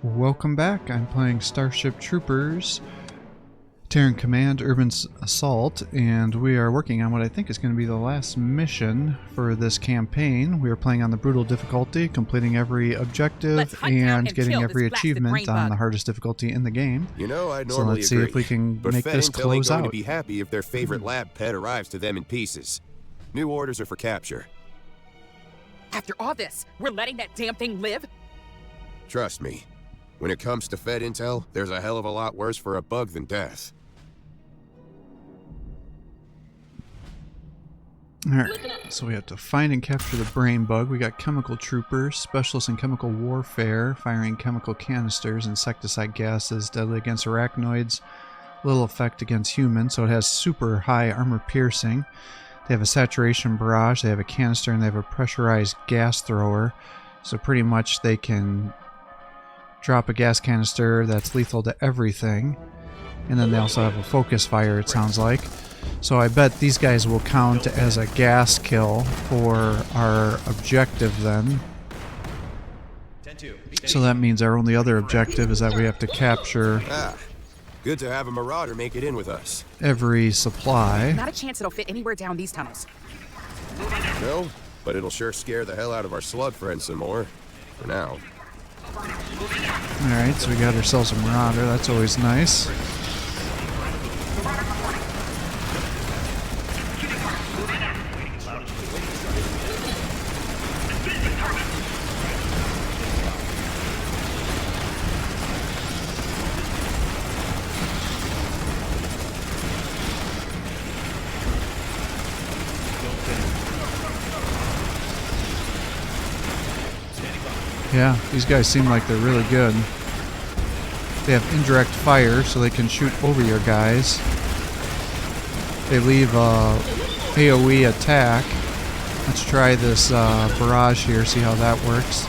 Welcome back. I'm playing Starship Troopers, Terran Command, Urban Assault, and we are working on what I think is going to be the last mission for this campaign. We are playing on the brutal difficulty, completing every objective and getting every achievement on the hardest difficulty in the game. You know, I So normally let's see if we can make this close going out. to be happy if their favorite lab pet arrives to them in pieces. New orders are for capture. After all this, we're letting that damn thing live? Trust me. When it comes to Fed intel, there's a hell of a lot worse for a bug than death. Alright, so we have to find and capture the brain bug. We got chemical troopers, specialists in chemical warfare, firing chemical canisters, insecticide gases, deadly against arachnoids, little effect against humans, so it has super high armor piercing. They have a saturation barrage, they have a canister, and they have a pressurized gas thrower. So pretty much they can drop a gas canister that's lethal to everything. And then they also have a focus fire, it sounds like. So I bet these guys will count as a gas kill for our objective then. So that means our only other objective is that we have to capture Good to have a marauder make it in with us. every supply. Not a chance it'll fit anywhere down these tunnels. No, but it'll sure scare the hell out of our slug friends some more. For now. Alright, so we got ourselves a marauder, that's always nice. Yeah, these guys seem like they're really good. They have indirect fire, so they can shoot over your guys. They leave a AoE attack. Let's try this barrage here, see how that works.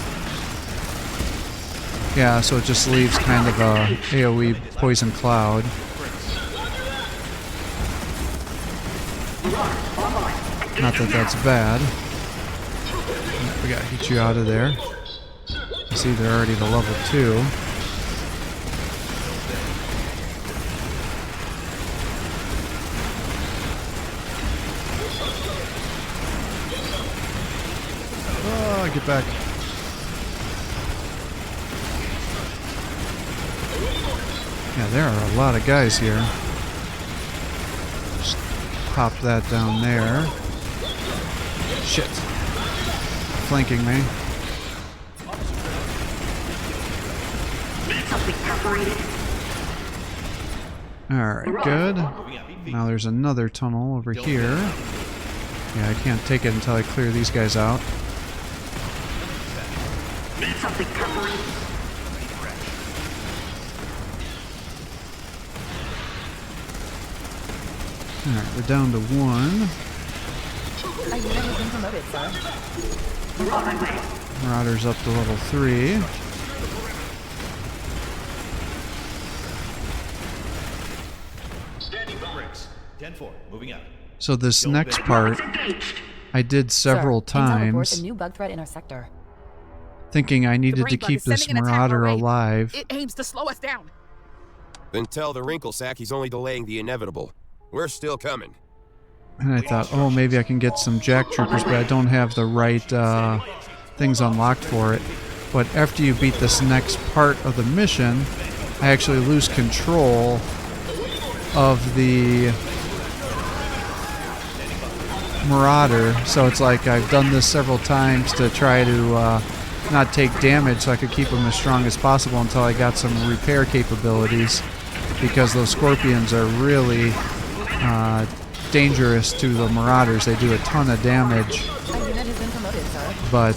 Yeah, so it just leaves kind of a AoE poison cloud. Not that that's bad. We gotta get you out of there. See, they're already to level 2. Oh, get back. Yeah, there are a lot of guys here. Just pop that down there. Shit. Flanking me. Alright, good. Now there's another tunnel over here. Yeah, I can't take it until I clear these guys out. Alright, we're down to 1. Marauder's up to level 3. So this next part, I did several times, a new bug threat in our sector. thinking I needed to keep this Marauder alive. It aims to slow us down. Then tell the wrinkle sack he's only delaying the inevitable. We're still coming. And I thought, oh, maybe I can get some Jack Troopers, but I don't have the right things unlocked for it. But after you beat this next part of the mission, I actually lose control of the Marauder, so it's like I've done this several times to try to not take damage so I could keep them as strong as possible until I got some repair capabilities, because those Scorpions are really dangerous to the Marauders. They do a ton of damage, but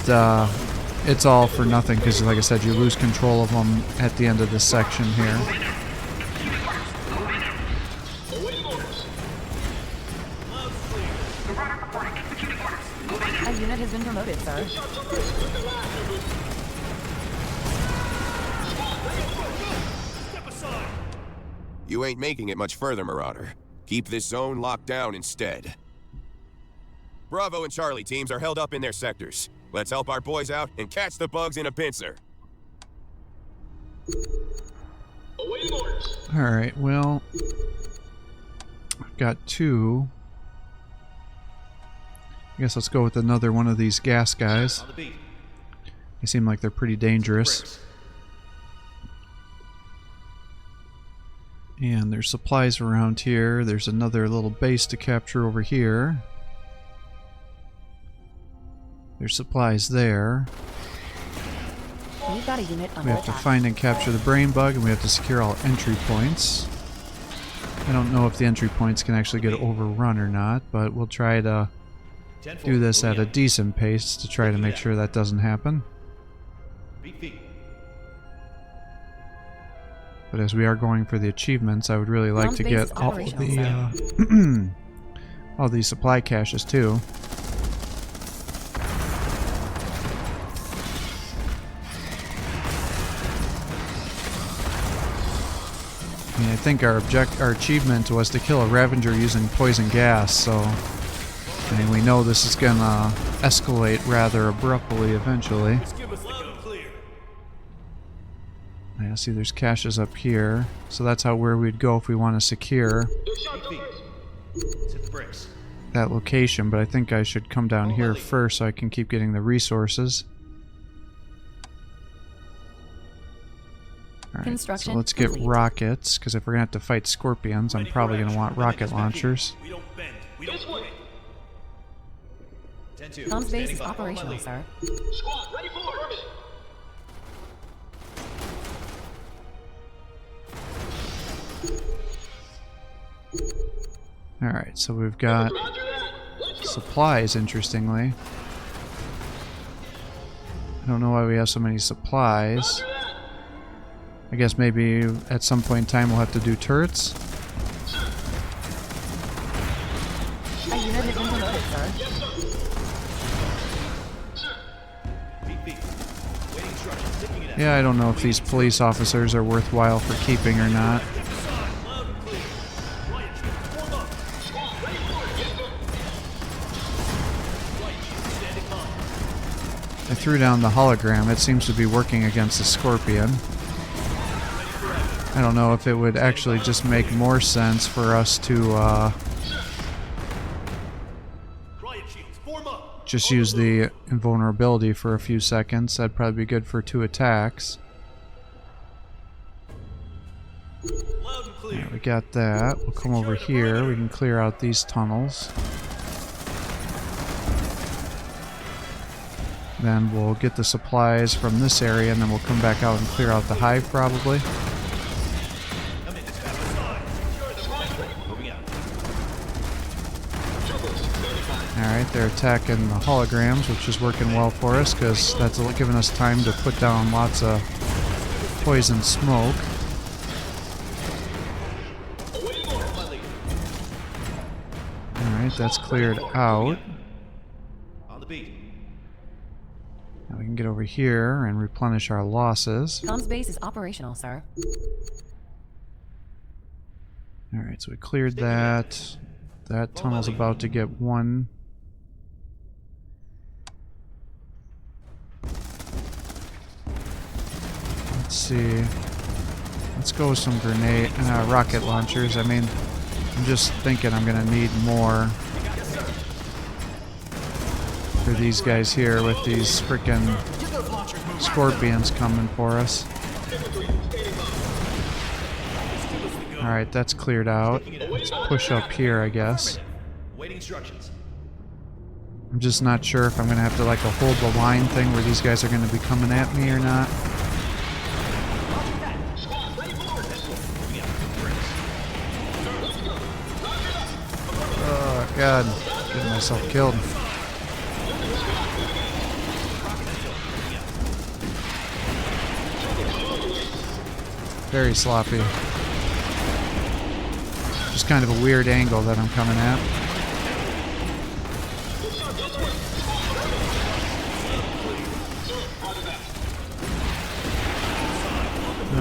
it's all for nothing because, like I said, you lose control of them at the end of this section here. A unit has been promoted, sir. You ain't making it much further, Marauder. Keep this zone locked down instead. Bravo and Charlie teams are held up in their sectors. Let's help our boys out and catch the bugs in a pincer. Alright, well, I've got 2. I guess let's go with another one of these gas guys. They seem like they're pretty dangerous. And there's supplies around here. There's another little base to capture over here. There's supplies there. We've got a unit We under have to attack. find and capture the brain bug, and we have to secure all entry points. I don't know if the entry points can actually get overrun or not, but we'll try to do this at a decent pace to try to make sure that doesn't happen. But as we are going for the achievements, I would really like to get all the all these supply caches too. I mean, I think our achievement was to kill a Ravager using poison gas, so I mean, we know this is gonna escalate rather abruptly eventually. Yeah, see there's caches up here, so that's where we'd go if we want to secure that location, but I think I should come down here first so I can keep getting the resources. Alright, so let's get rockets, because if we're going to have to fight scorpions, I'm probably going to want rocket launchers. Comms base is operational, sir. Squad, ready for permit. Alright, so we've got supplies, interestingly. I don't know why we have so many supplies. I guess maybe at some point in time we'll have to do turrets. A unit has been promoted, sir. Yeah, I don't know if these police officers are worthwhile for keeping or not. I threw down the hologram. It seems to be working against the Scorpion. I don't know if it would actually just make more sense for us to just use the invulnerability for a few seconds. That'd probably be good for 2 attacks. Yeah, we got that. We'll come over here. We can clear out these tunnels. Then we'll get the supplies from this area, and then we'll come back out and clear out the hive, probably. Alright, they're attacking the holograms, which is working well for us, because that's giving us time to put down lots of poison smoke. Alright, that's cleared out. Now we can get over here and replenish our losses. Comms base is operational, sir. Alright, so we cleared that. That tunnel's about to get one. Let's see. Let's go with some grenade and rocket launchers. I mean, I'm just thinking I'm gonna need more for these guys here with these frickin' scorpions coming for us. Alright, that's cleared out. Let's push up here, I guess. I'm just not sure if I'm gonna have to like a hold the line thing where these guys are gonna be coming at me or not. Oh god, getting myself killed. Very sloppy. Just kind of a weird angle that I'm coming at.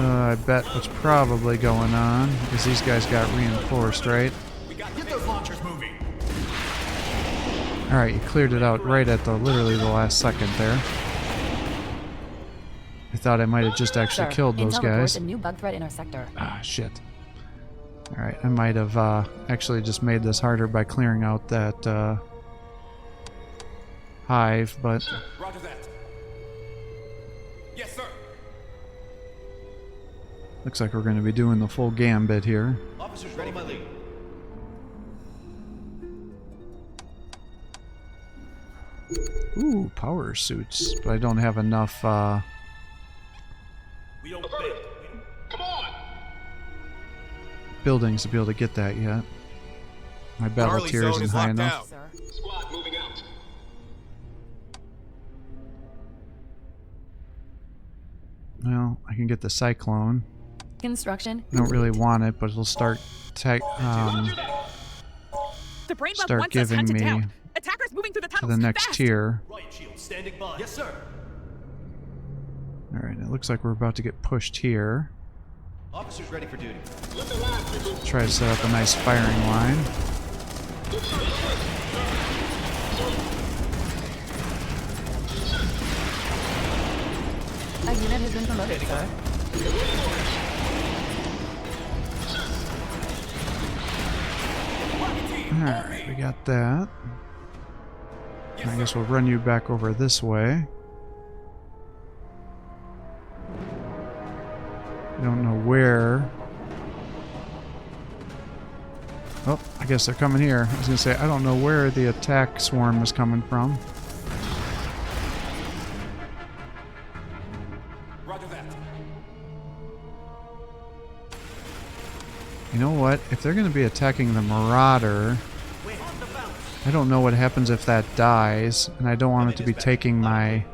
I bet what's probably going on is these guys got reinforced, right? Get those launchers moving. Alright, you cleared it out right at literally the last second there. I thought I might have just actually Sir, killed those Intel reports guys. a new bug threat in our sector. Ah, shit. Alright, I might have actually just made this harder by clearing out that hive, but... Roger that. Yes, sir. Looks like we're going to be doing the full gambit here. Officers ready, my lead. Ooh, power suits. But I don't have enough, We don't fail. Come on! buildings to be able to get that yet. My battle Charlie tier zone isn't is high locked enough. down. Sir. Squad moving out. Well, I can get the Cyclone. Construction. I don't really want it, but it'll start The brain bug start wants us giving hunted me down. Attackers moving through the to tunnels. the next Fast! tier. Riot shield standing by. Yes, sir. Alright, it looks like we're about to get pushed here. Officers ready for duty. Try to set up a nice firing line. A unit has been promoted, sir. Alright, we got that. I guess we'll run you back over this way. I don't know where. Oh, I guess they're coming here. I was gonna say, I don't know where the attack swarm is coming from. Roger that. You know what? If they're gonna be attacking the Marauder, I don't know what happens if that dies, and I don't want it to be taking my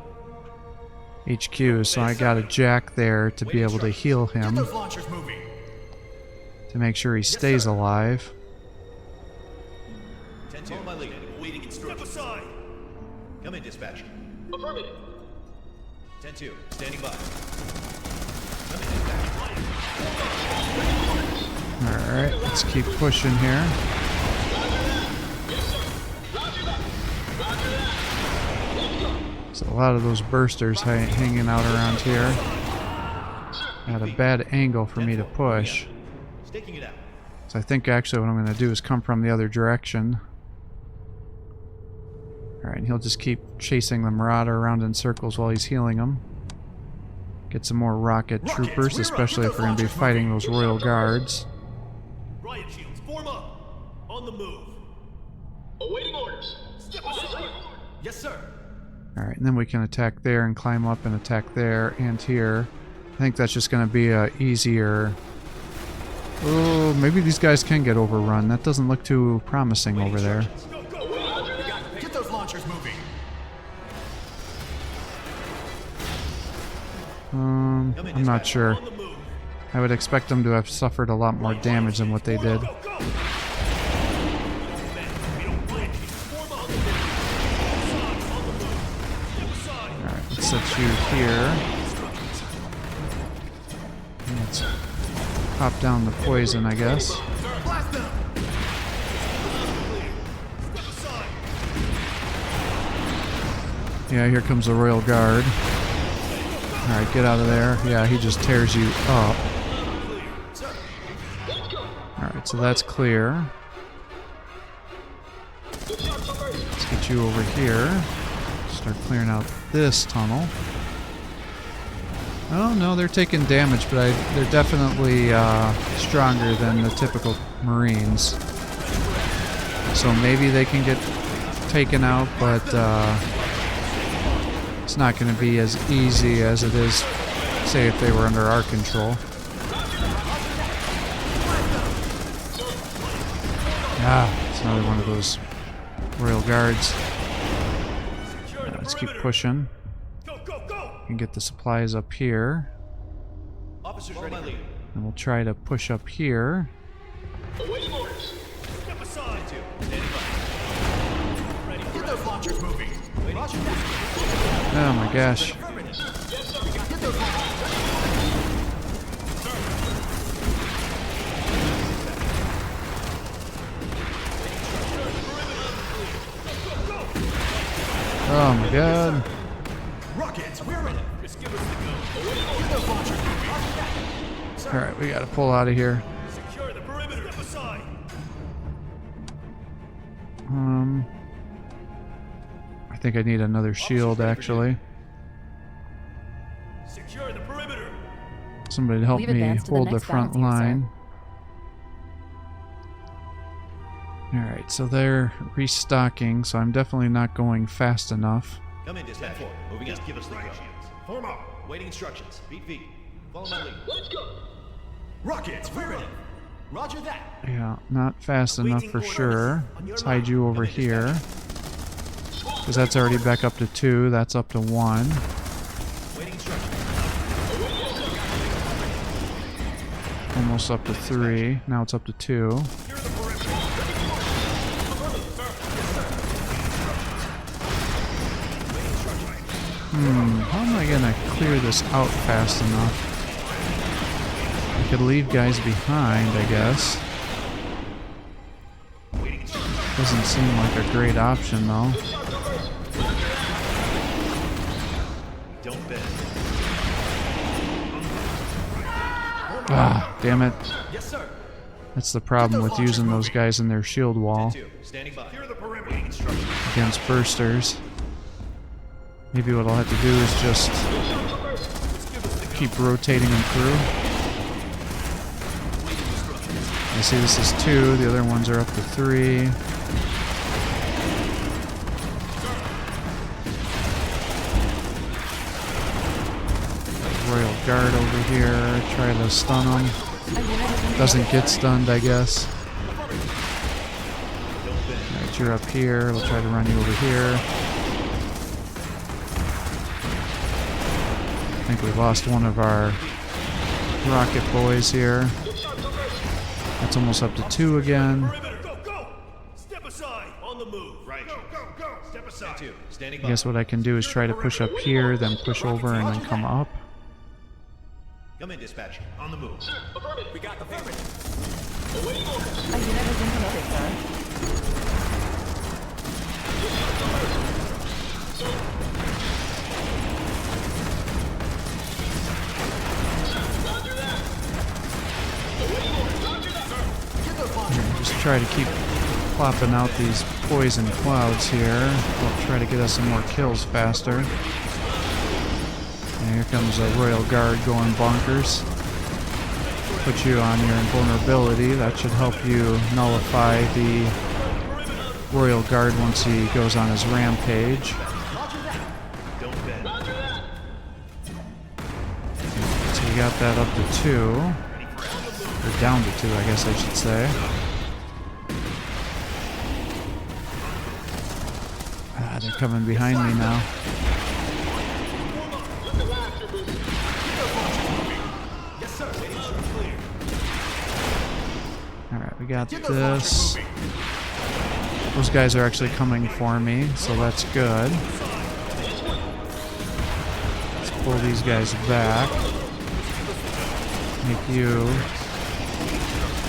HQ, so I got a Jack there to be able to heal Get him, those launchers moving. to make sure he stays alive. 10-2. Follow my lead. Waiting instructions. Step aside. Come in, dispatch. Affirmative. 10-2. Standing by. Come in, dispatch. Alright, let's keep pushing here. So a lot of those bursters hanging out around here. Got a bad angle for me to push. Staking it out. So I think actually what I'm going to do is come from the other direction. Alright, he'll just keep chasing the Marauder around in circles while he's healing him. Get some more rocket troopers, we're up. especially Get if we're going to be those fighting launchers those Royal Guards. Riot shields, form up. On the move. Awaiting orders. Step aside. Yes, sir. Alright, and then we can attack there and climb up and attack there and here. I think that's just going to be a easier... Oh, maybe these guys can get overrun. That doesn't look too promising over there. Go, go. Get those launchers moving. I'm not sure. On the move. I would expect them to have suffered a lot more damage than what they did. Go, go. We don't flinch. Form up. On the move. Step aside. Alright, let's set you here. And let's pop down the poison, I guess. Blast them. Step aside. Yeah, here comes the Royal Guard. Alright, get out of there. Yeah, he just tears you up. Alright, so that's clear. Let's get you over here. Start clearing out this tunnel. Oh, no, they're taking damage, but they're definitely stronger than the typical Marines. So maybe they can get taken out, but it's not going to be as easy as it is, say, if they were under our control. Ah, it's another one of those Royal Guards. Let's keep pushing. Go, go, go. And get the supplies up here. Officers ready. My lead. And we'll try to push up here. Awaiting orders. Step aside. 2. Standing by. Ready. Get those launchers moving. Roger that. Oh my gosh. Yes, sir. Get those launchers. Oh my god. Rockets, we're ready. Just give us the go. Alright, we gotta pull out of here. Secure the perimeter. Step aside. I think I need another shield, actually. Secure the perimeter. Somebody to help We've me advanced to the hold the next front battlefield, sir. line. Alright, so they're restocking, so I'm definitely not going fast enough. Come in, dispatch. Moving out. Give us the go. Form up. Waiting instructions. Beat feet. Follow my lead. Let's go. Rockets, we're ready. Roger that. Yeah, not fast enough for sure. Let's hide you over here. Because that's already back up to 2, that's up to 1. Waiting instructions. Almost up to 3, now it's up to 2. How am I gonna clear this out fast enough? I could leave guys behind, I guess. Doesn't seem like a great option, though. Don't bend. Ah, damn it. Yes, sir. That's the problem with using those guys in their shield wall 2. Standing by. Secure the perimeter. Waiting instructions. against bursters. Maybe what I'll have to do is just keep rotating them through. I see this is 2, the other ones are up to 3. Royal Guard over here, try to stun him. Doesn't get stunned, I guess. Alright, you're up here, we'll try to run you over here. I think we lost one of our rocket boys here. That's almost up to 2 again. Go, go. Step aside. On the move. Right. Go, go, go. Step aside. 2. Standing by. I guess what I can do is try to push up here, then push over and then come up. Come in, dispatch. On the move. We got the perimeter. A unit has been promoted, sir. Just try to keep plopping out these poison clouds here. I'll try to get us some more kills faster. And here comes a Royal Guard going bonkers. Put you on your invulnerability. That should help you nullify the Royal Guard once he goes on his rampage. Don't bend. So we got that up to 2. Or down to 2, I guess I should say. Ah, they're coming behind me now. Yes, sir. Waiting instructions clear. Alright, we got this. Those guys are actually coming for me, so that's good. Let's pull these guys back. Make you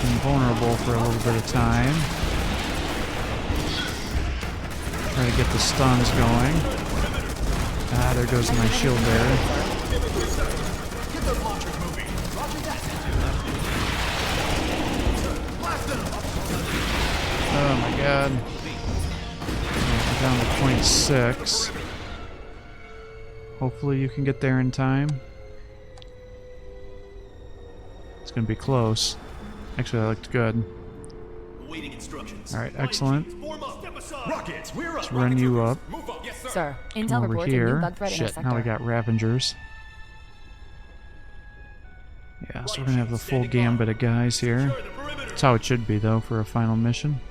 invulnerable for a little bit of time. Try to get the stuns going. Ah, there goes my shield bearer. Oh my god. We're down to 0.6. Hopefully you can get there in time. It's gonna be close. Actually, that looked good. Waiting instructions. Alright, excellent. Form up. Step aside. Rockets, we're up. Let's run you up. Move up. Yes, sir. Sir, Come intel over reports a new here. bug threat in our Shit, sector. now we got Ravengers. Yeah, so we're gonna have the full gambit of guys here. Secure the perimeter. That's how it should be, though, for a final mission.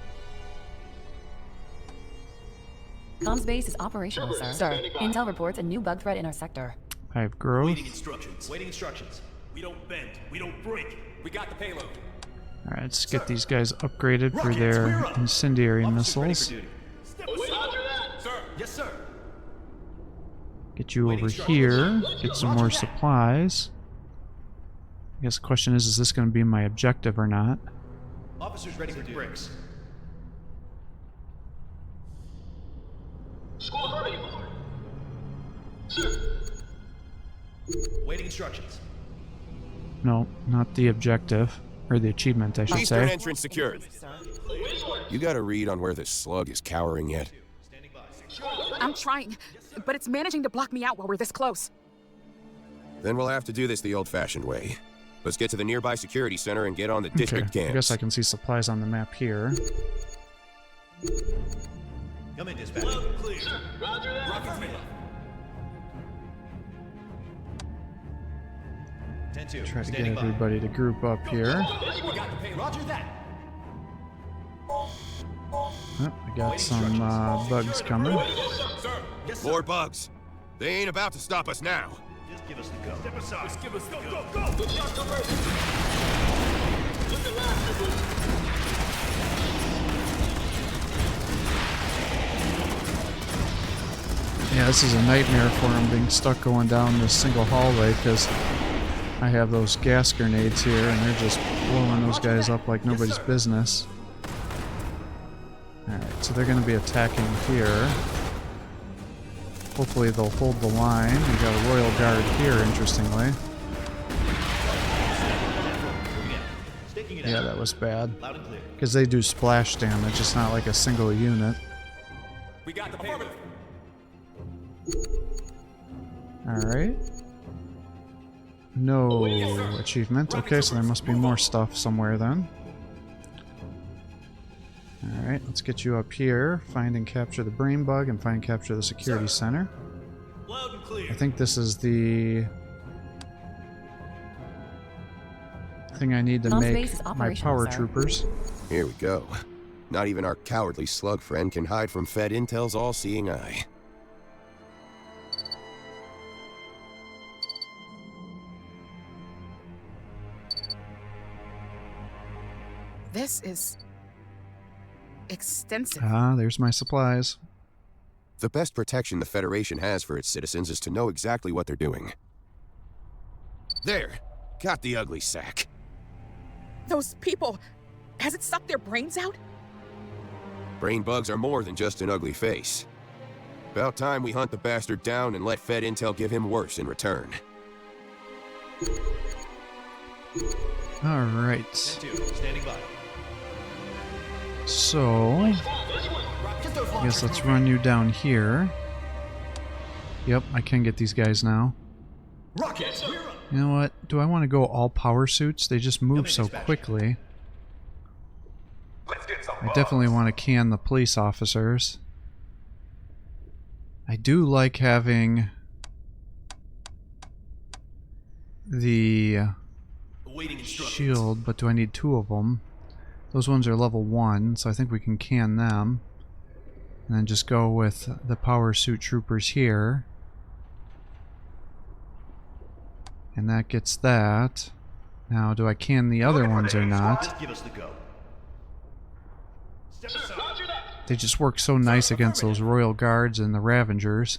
Comms base is operational, sir. Sir, intel reports a new bug threat in our sector. I have growth. Waiting instructions. Waiting instructions. We don't bend. We don't break. We got the payload. Alright, let's get these guys upgraded for their incendiary missiles. Step aside. Sir. Yes, sir. Get you over here. Get some more supplies. I guess the question is this going to be my objective or not? Officers ready for bricks. Waiting instructions. No, not the objective. Or the achievement, I should Eastern say. entrance secured. You got a read on where this slug is cowering yet? I'm trying, but it's managing to block me out while we're this close. Then we'll have to do this the old-fashioned way. Let's get to the nearby security center and get on the district Okay, I cams. guess I can see supplies on the map here. Come in, dispatch. Clear. Roger that. Rocket ready. 10-2, Try to get standing by. everybody to group up here. We got the pay. Roger that. Oh, I got some bugs coming. Sir. Yes, sir. More bugs. They ain't about to stop us now. Just give us the go. Step aside. Just give us the go. Go. Good shot, go first. Look at last. Yeah, this is a nightmare for him being stuck going down this single hallway because I have those gas grenades here and they're just blowing those guys up like nobody's business. Alright, so they're going to be attacking here. Hopefully they'll hold the line. We got a Royal Guard here, interestingly. Staking it Yeah, out. that was bad. Loud and clear. Because they do splash damage, it's not like a single unit. We got the pay. Alright. No achievement. Okay, so there must be more stuff somewhere then. Alright, let's get you up here. Find and capture the brain bug and find and capture the security center. Loud and clear. I think this is the thing I need to Comms make base is my operational, power sir. troopers. Here we go. Not even our cowardly slug friend can hide from Fed Intel's all-seeing eye. This is extensive. Ah, there's my supplies. The best protection the Federation has for its citizens is to know exactly what they're doing. There! Got the ugly sack. Those people, has it sucked their brains out? Brain bugs are more than just an ugly face. About time we hunt the bastard down and let Fed Intel give him worse in return. Alright. 10-2, standing by. So, I guess let's run you down here. Yep, I can get these guys now. Rocket, we're up. You know what? Do I want to go all power suits? They just move so quickly. I definitely want to can the police officers. I do like having the Awaiting instructions. shield, but do I need two of them? Those ones are level 1, so I think we can can them. And then just go with the power suit troopers here. And that gets that. Now, do I can the other ones or not? Just give us the go. Step aside. They just work so nice against those Royal Guards and the Ravengers.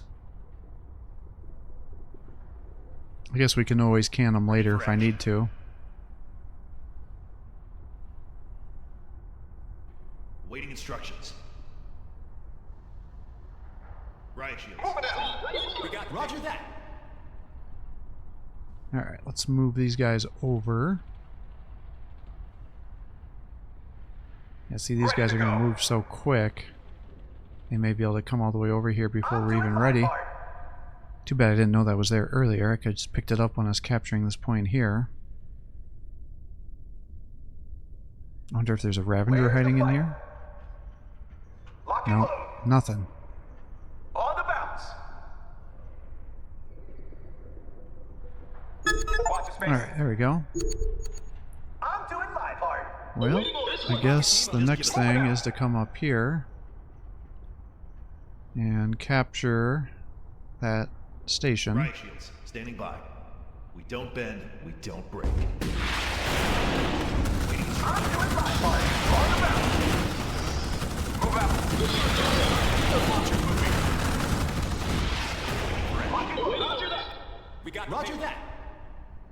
I guess we can always can them later if I need to. Waiting instructions. Riot shields. We got Roger that. Alright, let's move these guys over. Yeah, see, these guys are going to move so quick. They may be able to come all the way over here before we're even ready. Too bad I didn't know that was there earlier. I could have just picked it up when I was capturing this point here. I wonder if there's a Ravenger hiding in here. No, nothing. On the bounce. Watch your space. Alright, there we go. I'm doing my part. Well, I guess the next thing is to come up here and capture that station. Riot shields, standing by. We don't bend, we don't break. Waiting instructions. I'm doing my part. On the bounce. Move out. Roger that. We got Roger that.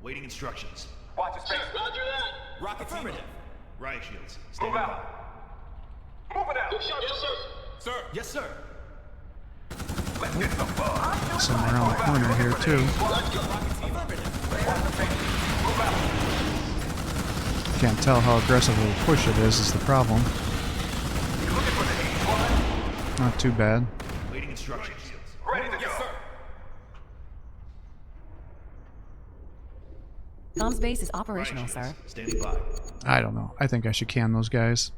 Waiting instructions. Watch your space. Roger that. Rocket affirmative. Riot shields, Move standing by. out. Move it out. Yes, sir. Sir. Yes, sir. Let's get some fun. Some around the corner here too. Watch your space. Move out. Can't tell how aggressive of a push it is the problem. You looking for the A squad? Not too bad. Waiting instructions. Ready to go. Yes, sir. Comms base is operational, sir. Standing by. I don't know. I think I should can those guys.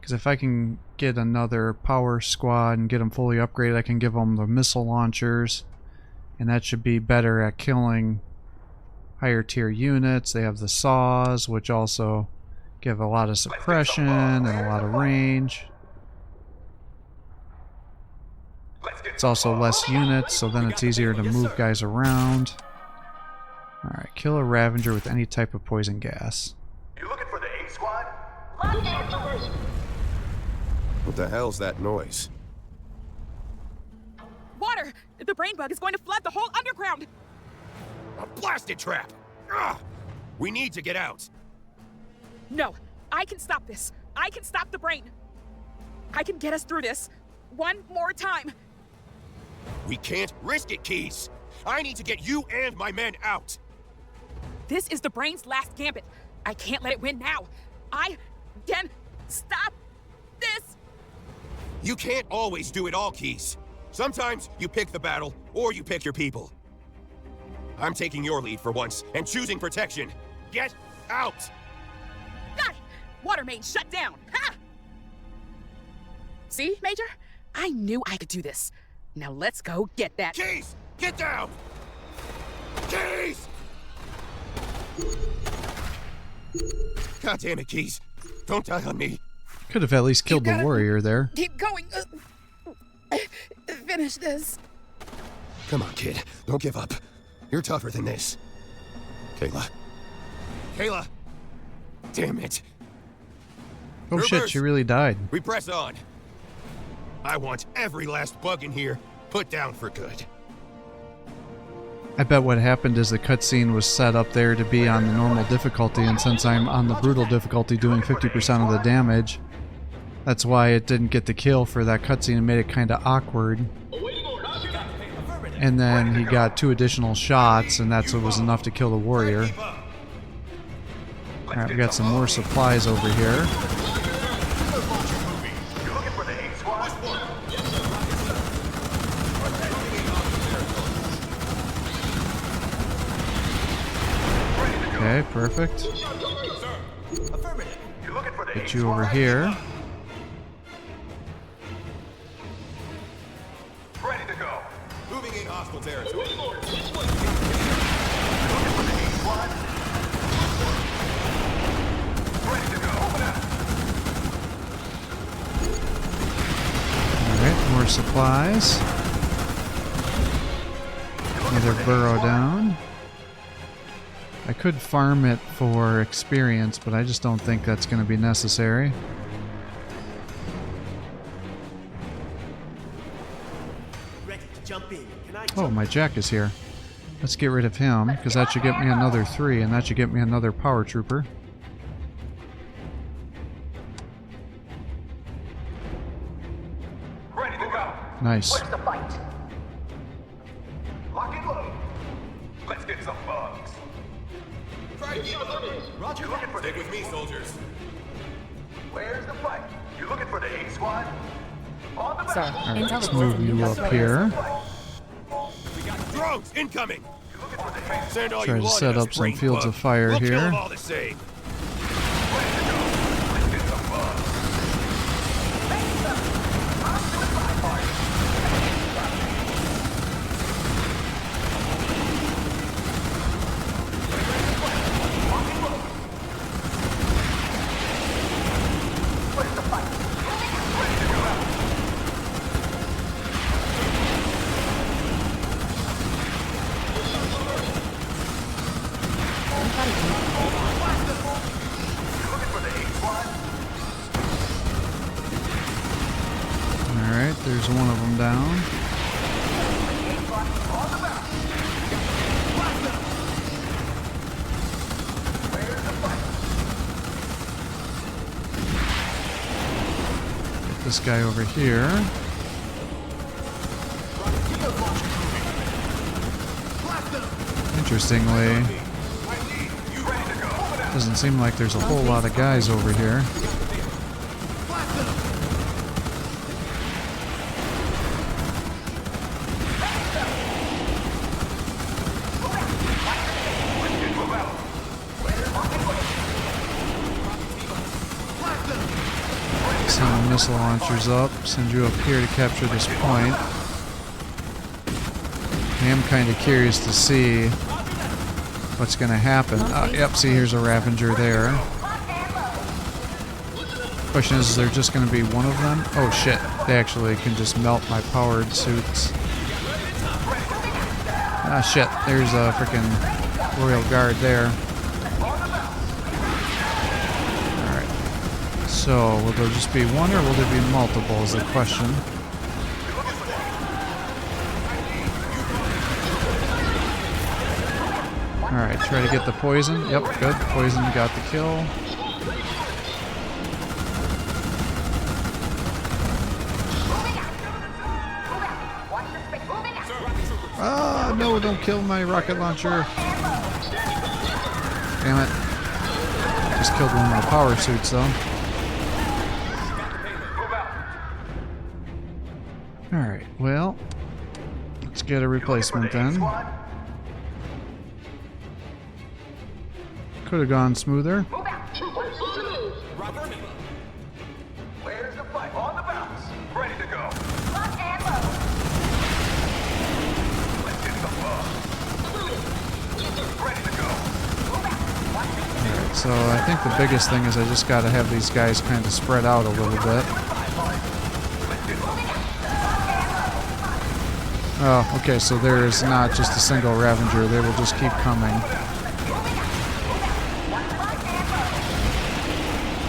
Because if I can get another power squad and get them fully upgraded, I can give them the missile launchers. And that should be better at killing higher tier units. They have the saws, which also give a lot of suppression and a lot of range. It's also less units, so then it's easier to move guys around. Alright, kill a Ravager with any type of poison gas. You looking for the A squad? What the hell's that noise? Water! The brain bug is going to flood the whole underground! A blasted trap! Ugh! We need to get out! No, I can stop this. I can stop the brain. I can get us through this. One more time. We can't risk it, Keys! I need to get you and my men out! This is the brain's last gambit. I can't let it win now. I can stop this! You can't always do it all, Keys. Sometimes you pick the battle, or you pick your people. I'm taking your lead for once, and choosing protection. Get out! Ah! Water main shut down! Ha! See, Major? I knew I could do this. Now let's go get that. Keys! Get down! Keys! God damn it, Keys. Don't die on me. Could have at least killed the warrior there. Keep going. Finish this. Come on, kid. Don't give up. You're tougher than this. Kayla. Kayla! Damn it. Oh shit, Troopers, she really died. we press on. I want every last bug in here put down for good. I bet what happened is the cutscene was set up there to be on the normal difficulty, and since I'm on the brutal difficulty doing 50% of the damage, that's why it didn't get the kill for that cutscene and made it kind of awkward. And then he got 2 additional shots, and that's what was enough to kill the warrior. Alright, we got some more supplies over here. You looking for the A squad? Okay, perfect. You looking for the Get A you over squad? here. Ready to go. Moving in hostile territory. You looking for the A squad? Ready to go. Open up. Alright, more supplies. Another burrow down. I could farm it for experience, but I just don't think that's going to be necessary. Ready to jump in. Can I Oh, my Jack is here. Let's get rid of him, because that should get me another 3, and that should get me another power trooper. Ready to go. Nice. Where's the fight? Lock and load. Let's get some bugs. Try to keep up. You looking for Stick the with me, soldiers. Where's the fight? You looking for the A squad? On the Sir, back. Alright, intel let's reports move a new you bug up threat. here. Drones incoming! You looking for the A Send all Try you to want set in us, up some brain fields bug. of fire We'll kill here. them all the same. Ready to go. Let's get some bugs. Alright, there's one of them down. Get this guy over here. Interestingly, Doesn't seem like there's a whole lot of guys over here. Send the missile launchers up, send you up here to capture this point. I am kind of curious to see what's going to happen. Yep, see, here's a Ravager there. Question is there just going to be one of them? Oh shit, they actually can just melt my powered suits. Ah shit, there's a freaking Royal Guard there. Alright, so will there just be one or will there be multiple is the question. Alright, try to get the poison. Yep, good. Poison got the kill. Ah, no, don't kill my rocket launcher. Damn it. Just killed one of my power suits, though. Alright, well, let's get a replacement then. Could have gone smoother. Where's the fight? On the bounce. Ready to go. Let's get some love. Ready to go. Alright, so I think the biggest thing is I just gotta have these guys kind of spread out a little bit. Oh, okay, so there is not just a single Ravager, they will just keep coming.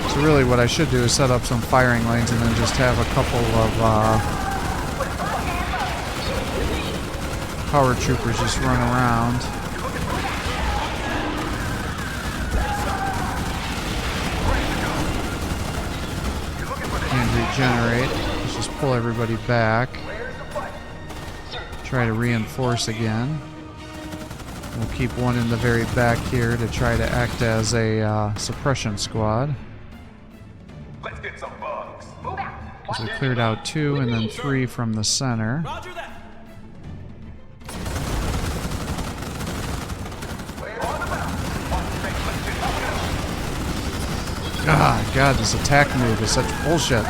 So really what I should do is set up some firing lanes and then just have a couple of power troopers just run around. And regenerate. Let's just pull everybody back. Try to reinforce again. We'll keep one in the very back here to try to act as a suppression squad. Let's get some bugs. Because we cleared out 2 and then 3 from the center. Roger that. God, this attack move is such bullshit.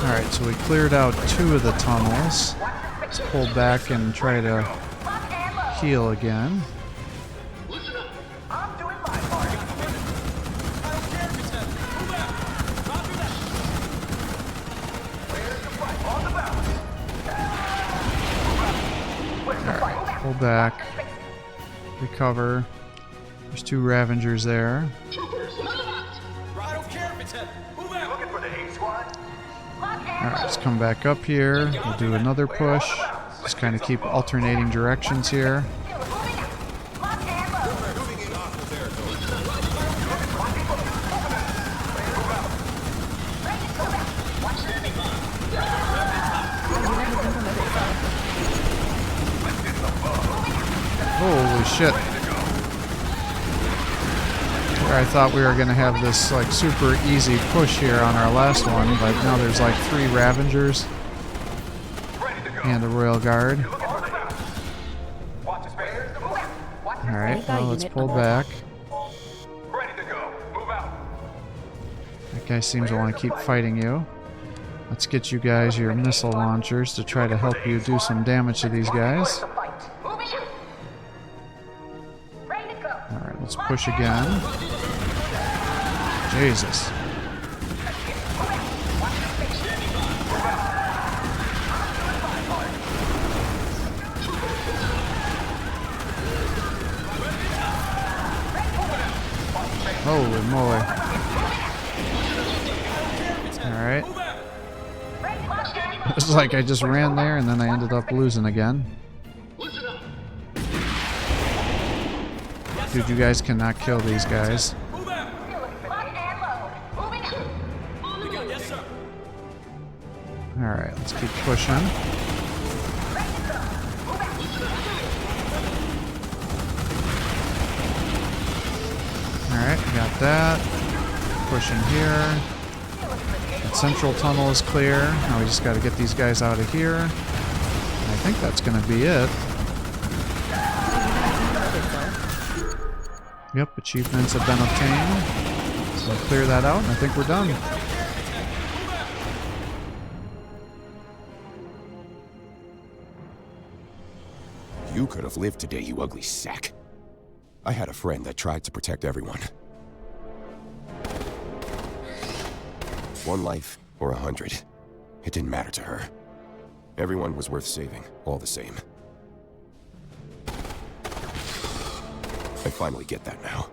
Alright, so we cleared out 2 of the tunnels. Let's pull back and try to heal again. Alright, pull back. Recover. There's 2 Ravengers there. I don't care if it's heavy. Move out. Looking for the hate squad? Alright, let's come back up here. We'll do another push. Just kind of keep alternating directions here. Holy shit. I thought we were going to have this like super easy push here on our last one, but now there's like 3 Ravengers and a Royal Guard. Alright, well let's pull back. That guy seems to want to keep fighting you. Let's get you guys your missile launchers to try to help you do some damage to these guys. Alright, let's push again. Jesus. Holy moly. Alright. It's like I just ran there and then I ended up losing again. Dude, you guys cannot kill these guys. Alright, let's keep pushing. Alright, we got that. Pushing here. That central tunnel is clear. Now we just got to get these guys out of here. And I think that's going to be it. Yep, achievements have been obtained. So clear that out, and I think we're done. You could have lived today, you ugly sack. I had a friend that tried to protect everyone. 1 life or 100. It didn't matter to her. Everyone was worth saving, all the same. I finally get that now.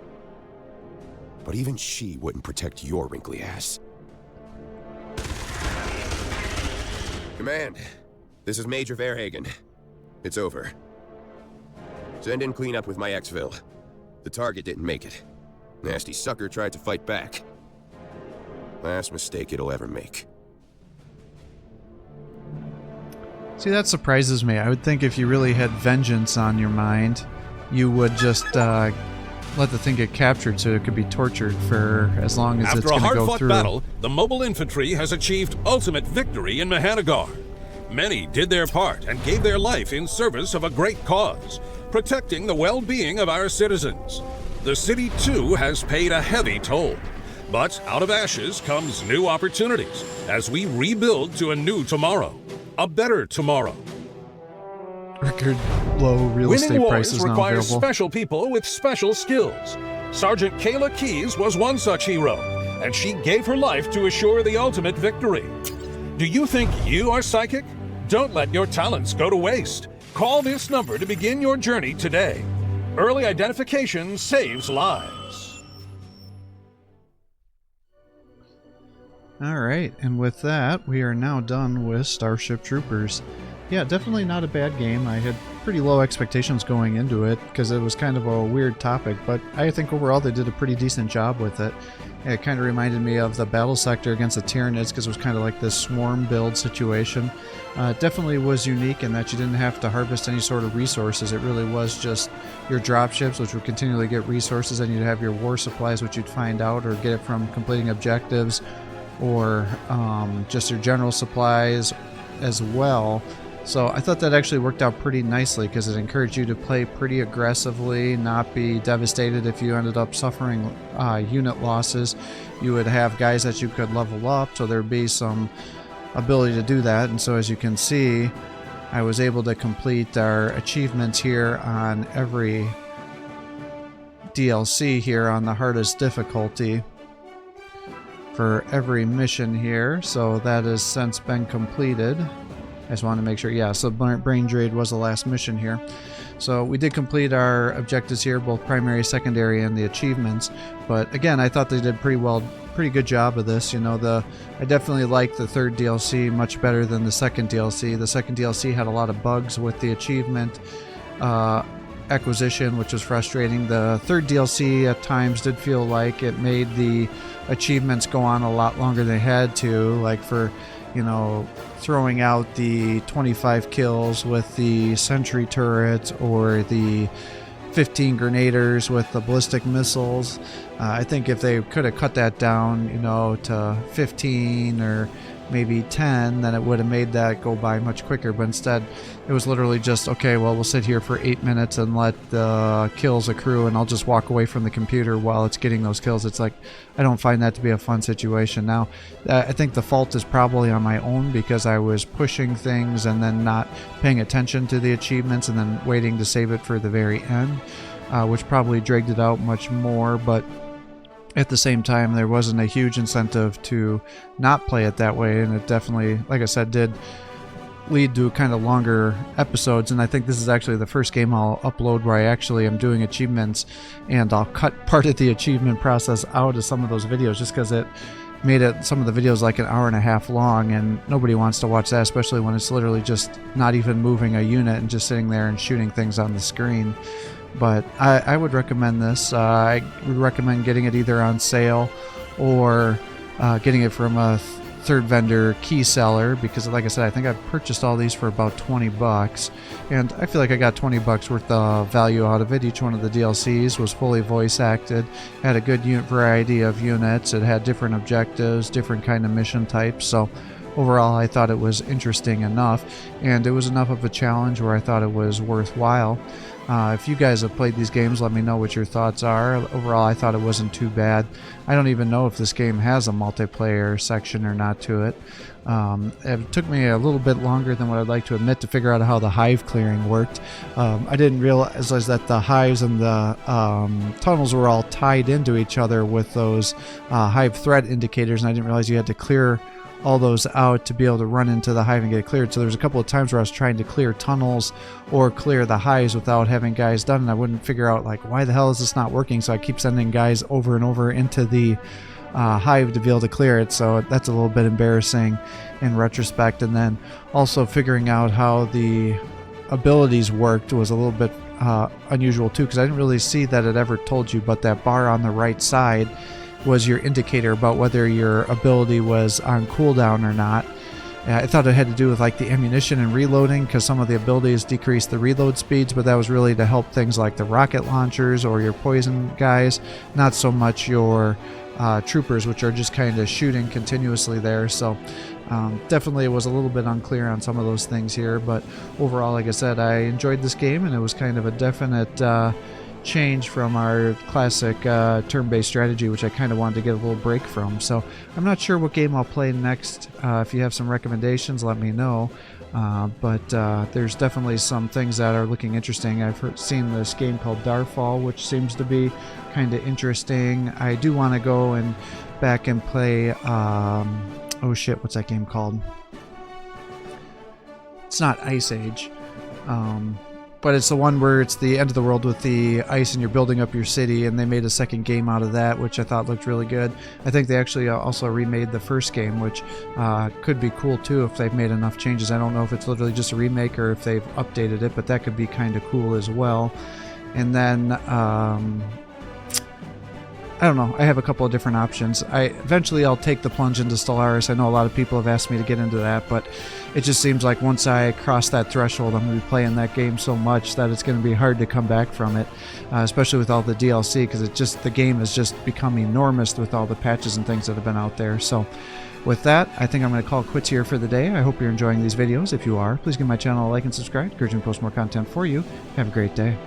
But even she wouldn't protect your wrinkly ass. Command, this is Major Verhagen. It's over. Send in cleanup with my exfil. The target didn't make it. Nasty sucker tried to fight back. Last mistake it'll ever make. See, that surprises me. I would think if you really had vengeance on your mind, you would just let the thing get captured so it could be tortured for as long as it's going to go through. After a hard-fought battle, the mobile infantry has achieved ultimate victory in Mahanagar. Many did their part and gave their life in service of a great cause, protecting the well-being of our citizens. The city, too, has paid a heavy toll. But out of ashes comes new opportunities as we rebuild to a new tomorrow. A better tomorrow. Record low real estate Winning prices wars now requires available. special people with special skills. Sergeant Kayla Keyes was one such hero, and she gave her life to assure the ultimate victory. Do you think you are psychic? Don't let your talents go to waste. Call this number to begin your journey today. Early identification saves lives. Alright, and with that, we are now done with Starship Troopers. Yeah, definitely not a bad game. I had pretty low expectations going into it because it was kind of a weird topic, but I think overall they did a pretty decent job with it. It kind of reminded me of the battle sector against the Tyranids because it was kind of like this swarm build situation. It definitely was unique in that you didn't have to harvest any sort of resources. It really was just your dropships, which would continually get resources, and you'd have your war supplies, which you'd find out or get it from completing objectives, or just your general supplies as well. So I thought that actually worked out pretty nicely because it encouraged you to play pretty aggressively, not be devastated if you ended up suffering unit losses. You would have guys that you could level up, so there'd be some ability to do that. And so as you can see, I was able to complete our achievements here on every DLC here on the hardest difficulty for every mission here. So that has since been completed. I just wanted to make sure, yeah, so Brain Draid was the last mission here. So we did complete our objectives here, both primary, secondary, and the achievements. But again, I thought they did pretty good job of this. You know, I definitely liked the third DLC much better than the second DLC. The second DLC had a lot of bugs with the achievement acquisition, which was frustrating. The third DLC at times did feel like it made the achievements go on a lot longer than they had to, like for, you know, throwing out the 25 kills with the sentry turret or the 15 grenaders with the ballistic missiles. I think if they could have cut that down, you know, to 15 or maybe 10, then it would have made that go by much quicker. But instead, it was literally just, okay, well, we'll sit here for 8 minutes and let the kills accrue, and I'll just walk away from the computer while it's getting those kills. It's like, I don't find that to be a fun situation. Now, I think the fault is probably on my own because I was pushing things and then not paying attention to the achievements and then waiting to save it for the very end, which probably dragged it out much more. But at the same time, there wasn't a huge incentive to not play it that way, and it definitely, like I said, did lead to kind of longer episodes. And I think this is actually the first game I'll upload where I actually am doing achievements, and I'll cut part of the achievement process out of some of those videos just because it made some of the videos like an hour and a half long, and nobody wants to watch that, especially when it's literally just not even moving a unit and just sitting there and shooting things on the screen. But I would recommend this. I would recommend getting it either on sale or getting it from a third vendor key seller, because like I said, I think I've purchased all these for about 20 bucks, and I feel like I got 20 bucks worth of value out of it. Each one of the DLCs was fully voice acted, had a good variety of units, it had different objectives, different kind of mission types, so overall I thought it was interesting enough, and it was enough of a challenge where I thought it was worthwhile. If you guys have played these games, let me know what your thoughts are. Overall, I thought it wasn't too bad. I don't even know if this game has a multiplayer section or not to it. It took me a little bit longer than what I'd like to admit to figure out how the hive clearing worked. I didn't realize that the hives and the tunnels were all tied into each other with those hive threat indicators, and I didn't realize you had to clear all those out to be able to run into the hive and get it cleared. So there's a couple of times where I was trying to clear tunnels or clear the hives without having guys done, and I wouldn't figure out like, why the hell is this not working? So I keep sending guys over and over into the hive to be able to clear it. So that's a little bit embarrassing in retrospect. And then also figuring out how the abilities worked was a little bit unusual too, because I didn't really see that it ever told you, but that bar on the right side was your indicator about whether your ability was on cooldown or not. I thought it had to do with like the ammunition and reloading, because some of the abilities decrease the reload speeds, but that was really to help things like the rocket launchers or your poison guys, not so much your troopers, which are just kind of shooting continuously there. So definitely it was a little bit unclear on some of those things here, but overall, like I said, I enjoyed this game, and it was kind of a definite change from our classic turn-based strategy, which I kind of wanted to get a little break from. So I'm not sure what game I'll play next. If you have some recommendations, let me know. But there's definitely some things that are looking interesting. I've seen this game called Darfall, which seems to be kind of interesting. I do want to go and back and play oh shit, what's that game called? It's not Ice Age. But it's the one where it's the end of the world with the ice and you're building up your city, and they made a second game out of that, which I thought looked really good. I think they actually also remade the first game, which could be cool too if they've made enough changes. I don't know if it's literally just a remake or if they've updated it, but that could be kind of cool as well. And then I don't know. I have a couple of different options. Eventually I'll take the plunge into Stellaris. I know a lot of people have asked me to get into that, but it just seems like once I cross that threshold, I'm going to be playing that game so much that it's going to be hard to come back from it, especially with all the DLC, because the game has just become enormous with all the patches and things that have been out there. So with that, I think I'm going to call quits here for the day. I hope you're enjoying these videos. If you are, please give my channel a like and subscribe. Encourage me to post more content for you. Have a great day.